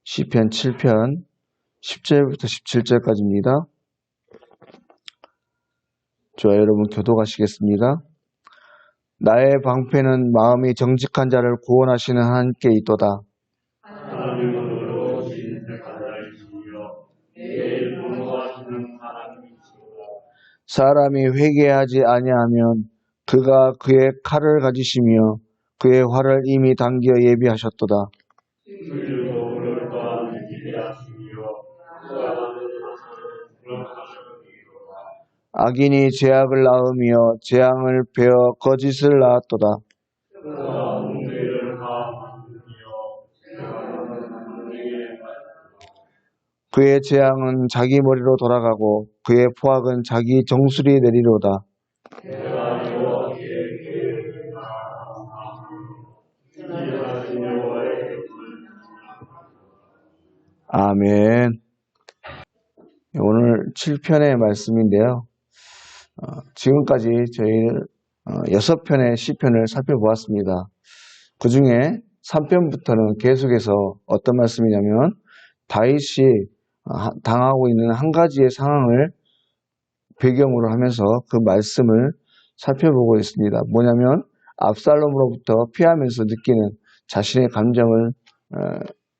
시편 7편 10절부터 17절까지입니다. 저와 여러분 교독하시겠습니다. 나의 방패는 마음이 정직한 자를 구원하시는 하나님께 있도다. 하나님으로 진실한 자를 지으려 내게 보호하시는 하나님이시로다. 사람이 회개하지 아니하면 그가 그의 칼을 가지시며 그의 활을 이미 당겨 예비하셨도다. 그리고 그를 또한 예비하시며 그가 그렇하셨으리로다. 악인이 죄악을 낳으며 재앙을 베어 거짓을 낳았도다. 그가 문제를 다 만들며 재앙을 만들게 그의 재앙은 자기 머리로 돌아가고 그의 포악은 자기 정수리에 내리로다. 내가 여호와께 계획을 진실하신 여호와의 뜻을 아멘. 오늘 7편의 말씀인데요. 지금까지 저희는 6편의 시편을 살펴보았습니다. 그 중에 3편부터는 계속해서 어떤 말씀이냐면 다윗이 당하고 있는 한 가지의 상황을 배경으로 하면서 그 말씀을 살펴보고 있습니다. 뭐냐면 압살롬으로부터 피하면서 느끼는 자신의 감정을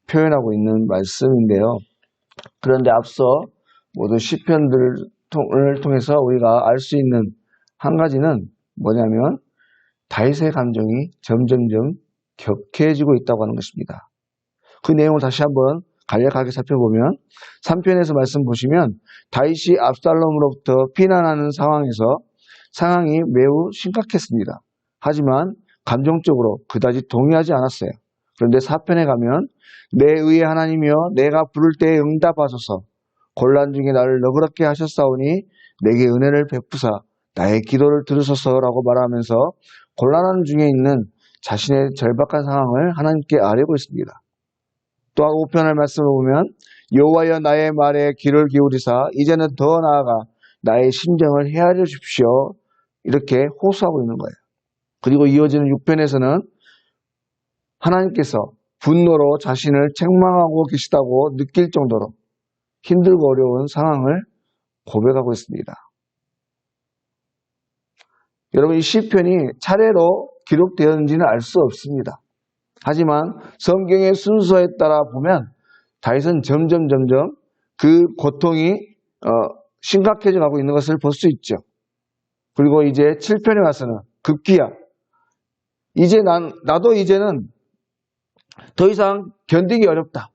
표현하고 있는 말씀인데요. 그런데 앞서 모든 시편들을 통해서 우리가 알 수 있는 한 가지는 뭐냐면 다윗의 감정이 점점점 격해지고 있다고 하는 것입니다. 그 내용을 다시 한번 간략하게 살펴보면 3편에서 말씀 보시면 다윗이 압살롬으로부터 피난하는 상황이 매우 심각했습니다. 하지만 감정적으로 그다지 동의하지 않았어요. 그런데 4편에 가면 내 의의 하나님이여 내가 부를 때에 응답하소서 곤란 중에 나를 너그럽게 하셨사오니 내게 은혜를 베푸사 나의 기도를 들으소서라고 말하면서 곤란한 중에 있는 자신의 절박한 상황을 하나님께 아뢰고 있습니다. 또한 5편의 말씀을 보면 여호와여 나의 말에 귀를 기울이사 이제는 더 나아가 나의 심정을 헤아려 주십시오. 이렇게 호소하고 있는 거예요. 그리고 이어지는 6편에서는 하나님께서 분노로 자신을 책망하고 계시다고 느낄 정도로 힘들고 어려운 상황을 고백하고 있습니다. 여러분 이 시편이 차례로 기록되었는지는 알 수 없습니다. 하지만 성경의 순서에 따라 보면 다윗은 점점 그 고통이 심각해져 가고 있는 것을 볼 수 있죠. 그리고 이제 7편에 와서는 급기야 이제 나도 이제는 더 이상 견디기 어렵다.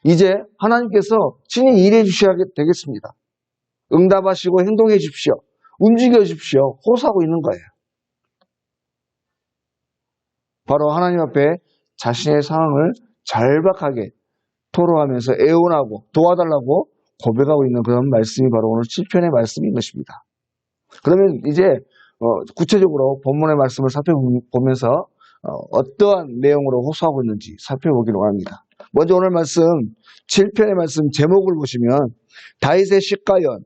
이제 하나님께서 친히 일해 주셔야 되겠습니다. 응답하시고 행동해 주십시오. 움직여 주십시오. 호소하고 있는 거예요. 바로 하나님 앞에 자신의 상황을 절박하게 토로하면서 애원하고 도와달라고 고백하고 있는 그런 말씀이 바로 오늘 7편의 말씀인 것입니다. 그러면 이제 구체적으로 본문의 말씀을 살펴보면서 어떠한 내용으로 호소하고 있는지 살펴보기로 합니다. 먼저 오늘 말씀 7편의 말씀 제목을 보시면 다윗의 시가연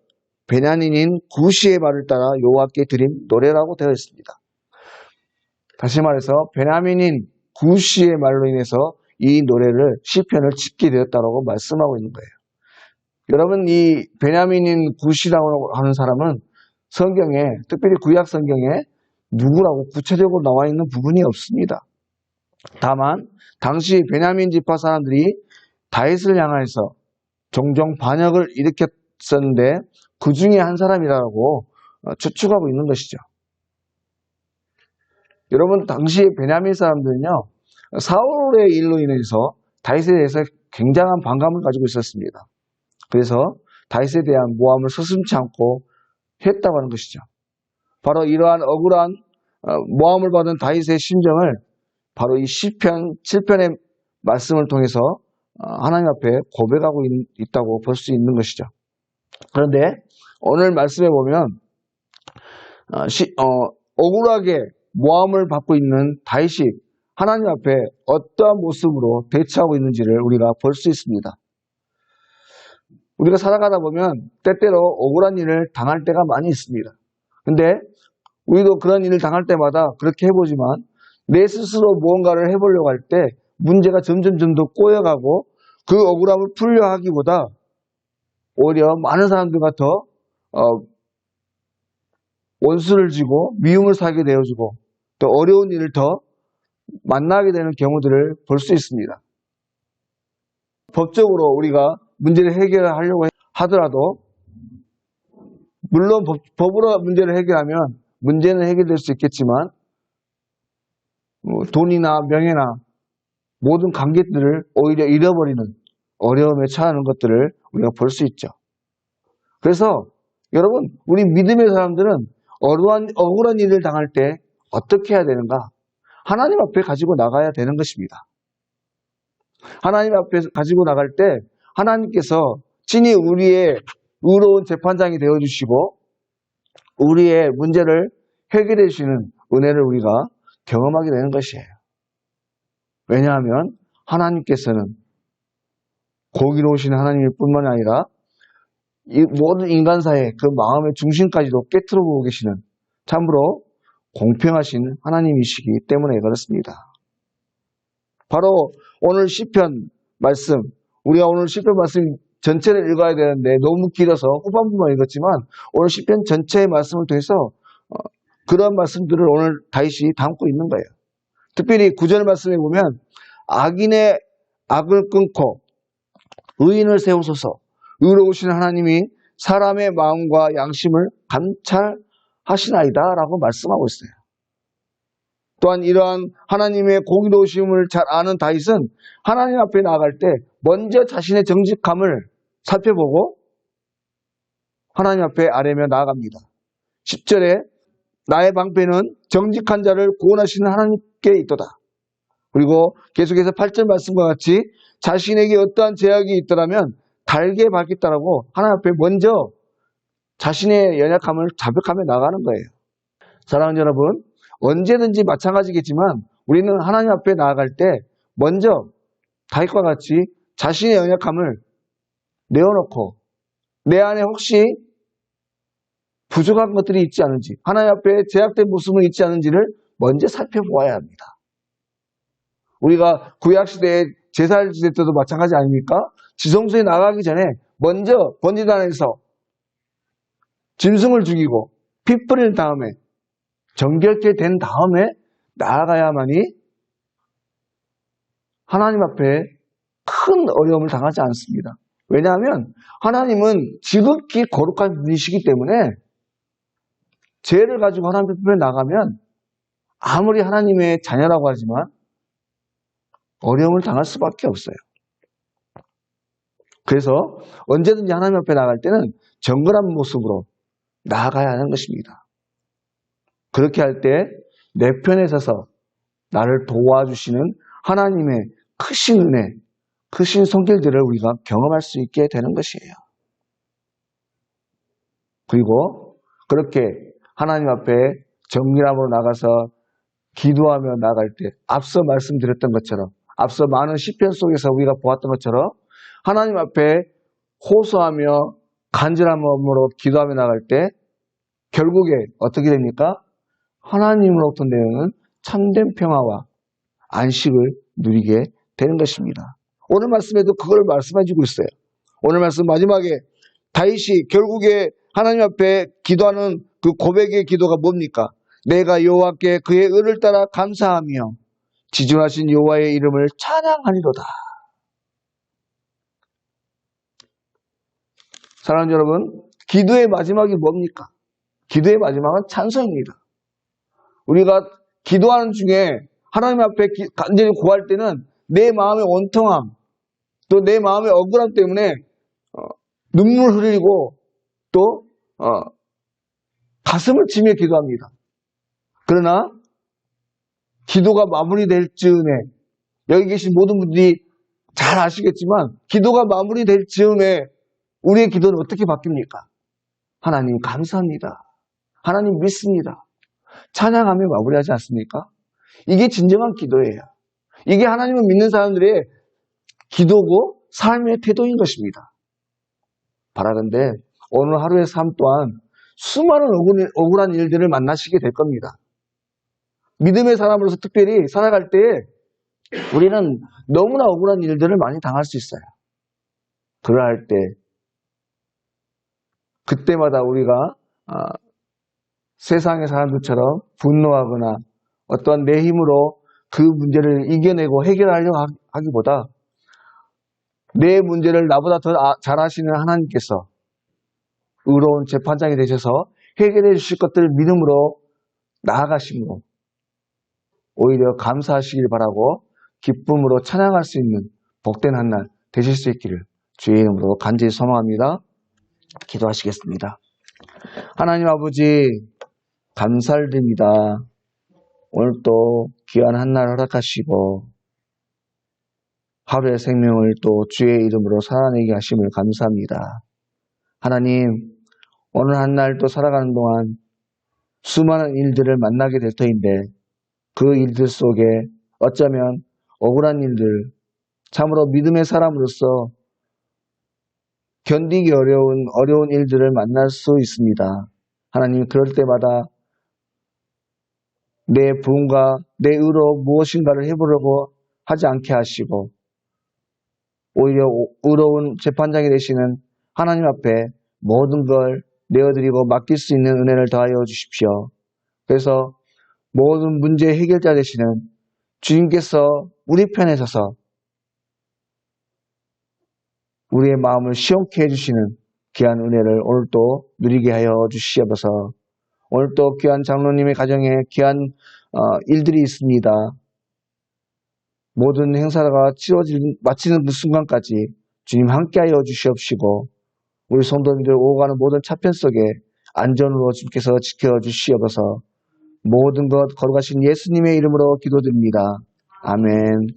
베냐민인 구시의 말을 따라 여호와께 드린 노래라고 되어 있습니다. 다시 말해서 베냐민인 구시의 말로 인해서 이 노래를 시편을 짓게 되었다고 말씀하고 있는 거예요. 여러분 이 베냐민인 구시라고 하는 사람은 성경에 특별히 구약 성경에 누구라고 구체적으로 나와 있는 부분이 없습니다. 다만 당시 베냐민 지파 사람들이 다윗을 향해서 종종 반역을 일으켰었는데 그 중에 한 사람이라고 추측하고 있는 것이죠. 여러분 당시 베냐민 사람들은요 사울의 일로 인해서 다윗에 대해서 굉장한 반감을 가지고 있었습니다. 그래서 다윗에 대한 모함을 서슴지 않고 했다고 하는 것이죠. 바로 이러한 억울한 모함을 받은 다윗의 심정을 바로 이 시편 7편의 말씀을 통해서 하나님 앞에 고백하고 있다고 볼 수 있는 것이죠. 그런데 오늘 말씀에 보면 억울하게 모함을 받고 있는 다윗이 하나님 앞에 어떠한 모습으로 대처하고 있는지를 우리가 볼 수 있습니다. 우리가 살아가다 보면 때때로 억울한 일을 당할 때가 많이 있습니다. 근데 우리도 그런 일을 당할 때마다 그렇게 해보지만 내 스스로 무언가를 해보려고 할 때 문제가 점점 더 꼬여가고 그 억울함을 풀려 하기보다 오히려 많은 사람들과 더 원수를 지고 미움을 사게 되어주고 또 어려운 일을 더 만나게 되는 경우들을 볼 수 있습니다. 법적으로 우리가 문제를 해결하려고 하더라도 물론 법으로 문제를 해결하면 문제는 해결될 수 있겠지만 돈이나 명예나 모든 관계들을 오히려 잃어버리는 어려움에 처하는 것들을 우리가 볼 수 있죠. 그래서 여러분, 우리 믿음의 사람들은 억울한 일을 당할 때 어떻게 해야 되는가? 하나님 앞에 가지고 나가야 되는 것입니다. 하나님 앞에 가지고 나갈 때 하나님께서 친히 우리의 의로운 재판장이 되어주시고 우리의 문제를 해결해 주시는 은혜를 우리가 경험하게 되는 것이에요. 왜냐하면 하나님께서는 공의로우신 하나님일 뿐만 아니라 이 모든 인간사의 그 마음의 중심까지도 깨트려 보고 계시는 참으로 공평하신 하나님이시기 때문에 그렇습니다. 바로 오늘 시편 말씀, 우리가 오늘 시편 말씀 전체를 읽어야 되는데 너무 길어서 후반부만 읽었지만 오늘 시편 전체의 말씀을 통해서 그런 말씀들을 오늘 다윗이 담고 있는 거예요. 특별히 9절 말씀에 보면 악인의 악을 끊고 의인을 세우소서, 의로우신 하나님이 사람의 마음과 양심을 감찰하시나이다 라고 말씀하고 있어요. 또한 이러한 하나님의 공의로우심을 잘 아는 다윗은 하나님 앞에 나아갈 때 먼저 자신의 정직함을 살펴보고 하나님 앞에 아뢰며 나아갑니다. 10절에 나의 방패는 정직한 자를 구원하시는 하나님께 있도다. 그리고 계속해서 8절 말씀과 같이 자신에게 어떠한 제약이 있더라면 달게 받겠다라고 하나님 앞에 먼저 자신의 연약함을 자백하며 나가는 거예요. 사랑하는 여러분, 언제든지 마찬가지겠지만 우리는 하나님 앞에 나아갈 때 먼저 다윗과 같이 자신의 연약함을 내어놓고 내 안에 혹시 부족한 것들이 있지 않은지, 하나님 앞에 제약된 모습은 있지 않은지를 먼저 살펴보아야 합니다. 우리가 구약시대에 제사지대 때도 마찬가지 아닙니까? 지성소에 나가기 전에 먼저 번제단에서 짐승을 죽이고 피 뿌린 다음에 정결케 된 다음에 나아가야만이 하나님 앞에 큰 어려움을 당하지 않습니다. 왜냐하면 하나님은 지극히 거룩한 분이시기 때문에 죄를 가지고 하나님 앞에 나가면 아무리 하나님의 자녀라고 하지만 어려움을 당할 수밖에 없어요. 그래서 언제든지 하나님 앞에 나갈 때는 정결한 모습으로 나아가야 하는 것입니다. 그렇게 할 때 내 편에 서서 나를 도와주시는 하나님의 크신 은혜, 크신 손길들을 우리가 경험할 수 있게 되는 것이에요. 그리고 그렇게 하나님 앞에 정결함으로 나가서 기도하며 나갈 때 앞서 말씀드렸던 것처럼 앞서 많은 시편 속에서 우리가 보았던 것처럼 하나님 앞에 호소하며 간절한 마음으로 기도하며 나갈 때 결국에 어떻게 됩니까? 하나님으로부터 내오는 참된 평화와 안식을 누리게 되는 것입니다. 오늘 말씀에도 그걸 말씀해 주고 있어요. 오늘 말씀 마지막에 다윗이 결국에 하나님 앞에 기도하는 그 고백의 기도가 뭡니까? 내가 여호와께 그의 의를 따라 감사하며 지존하신 여호와의 이름을 찬양하리로다. 사랑하는 여러분, 기도의 마지막이 뭡니까? 기도의 마지막은 찬송입니다. 우리가 기도하는 중에 하나님 앞에 간절히 구할 때는 내 마음의 원통함, 또 내 마음의 억울함 때문에 눈물 흘리고 또 가슴을 치며 기도합니다. 그러나 기도가 마무리될 즈음에 여기 계신 모든 분들이 잘 아시겠지만 기도가 마무리될 즈음에 우리의 기도는 어떻게 바뀝니까? 하나님 감사합니다. 하나님 믿습니다. 찬양하며 마무리하지 않습니까? 이게 진정한 기도예요. 이게 하나님을 믿는 사람들의 기도고 삶의 태도인 것입니다. 바라건대 오늘 하루의 삶 또한 수많은 억울한 일들을 만나시게 될 겁니다. 믿음의 사람으로서 특별히 살아갈 때에 우리는 너무나 억울한 일들을 많이 당할 수 있어요. 그러할 때 그때마다 우리가 세상의 사람들처럼 분노하거나 어떠한 내 힘으로 그 문제를 이겨내고 해결하려고 하기보다 내 문제를 나보다 더 잘 아시는 하나님께서 의로운 재판장이 되셔서 해결해 주실 것들을 믿음으로 나아가심으로 오히려 감사하시길 바라고 기쁨으로 찬양할 수 있는 복된 한 날 되실 수 있기를 주의 이름으로 간절히 소망합니다. 기도하시겠습니다. 하나님 아버지 감사를 드립니다. 오늘 또 귀한 한 날 허락하시고 하루의 생명을 또 주의 이름으로 살아내게 하심을 감사합니다. 하나님 오늘 한 날 또 살아가는 동안 수많은 일들을 만나게 될 터인데 그 일들 속에 어쩌면 억울한 일들, 참으로 믿음의 사람으로서 견디기 어려운 일들을 만날 수 있습니다. 하나님 그럴 때마다 내 부흥과 내 의로 무엇인가를 해보려고 하지 않게 하시고 오히려 의로운 재판장이 되시는 하나님 앞에 모든 걸 내어드리고 맡길 수 있는 은혜를 더하여 주십시오. 그래서 모든 문제의 해결자 되시는 주님께서 우리 편에 서서 우리의 마음을 시원케 해주시는 귀한 은혜를 오늘 또 누리게 하여 주시옵소서. 오늘 또 귀한 장로님의 가정에 귀한 일들이 있습니다. 모든 행사가 마치는 그 순간까지 주님 함께하여 주시옵시고 우리 성도님들 오가는 모든 차편 속에 안전으로 주님께서 지켜주시옵소서. 모든 것 거룩하신 예수님의 이름으로 기도드립니다. 아멘.